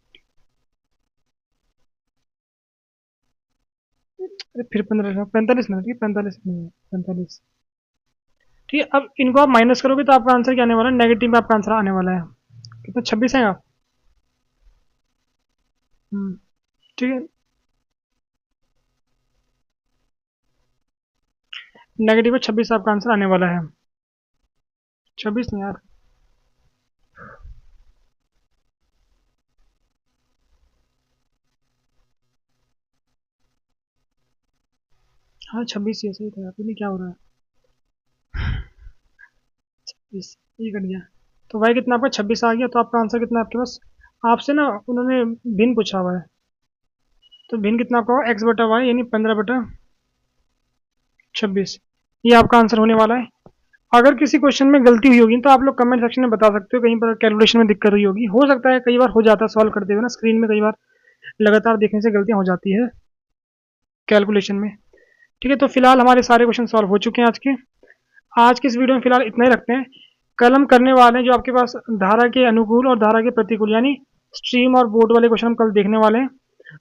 Speaker 1: अरे फिर 15 45 ना, ठीक है 45 नहीं, 45, ठीक है। अब इनको आप माइनस करोगे तो आपका आंसर क्या आने वाला है, नेगेटिव में आपका आंसर आने वाला है, कितना 26 है आप, ठीक है, नेगेटिव में 26 आपका आंसर आने वाला है, 26 नहीं यार, हाँ 26 ही है, सही था, अभी नहीं क्या हो रहा है, 26 ये कट गया, तो वाई कितना आपका 26 आ गया, तो आपका आंसर कितना है आपके पास, आपसे ना उन्होंने भिन्न पूछा हुआ है, तो भिन्न कितना आपका होगा, एक्स बटा वाई यानी 15/26, ये आपका आंसर होने वाला है। अगर किसी क्वेश्चन में गलती हुई होगी तो आप लोग कमेंट सेक्शन में बता सकते हो, कहीं पर कैलकुलेशन में दिक्कत हुई होगी, हो सकता है कई बार हो जाता है सॉल्व करते हुए ना, स्क्रीन में कई बार लगातार देखने से गलतियां हो जाती है कैलकुलेशन में, ठीक है। तो फिलहाल हमारे सारे क्वेश्चन सॉल्व हो चुके हैं आज के इस वीडियो में फिलहाल इतना ही रखते हैं। कल हम करने वाले हैं जो आपके पास धारा के अनुकूल और धारा के प्रतिकूल यानी स्ट्रीम और बोर्ड वाले क्वेश्चन हम कल देखने वाले हैं,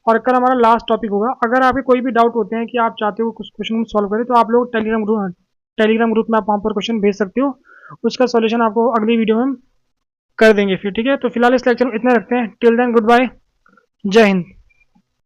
Speaker 1: और कल हमारा लास्ट टॉपिक होगा। अगर आपके कोई भी डाउट होते हैं कि आप चाहते हो कुछ क्वेश्चन सॉल्व करें, तो आप लोग टेलीग्राम ग्रुप में आप वहाँ पर क्वेश्चन भेज सकते हो, उसका सॉल्यूशन आपको अगली वीडियो में कर देंगे फिर, ठीक है। तो फिलहाल इस लेक्चर में इतना रखते हैं, टिल देन गुड बाय, जय हिंद।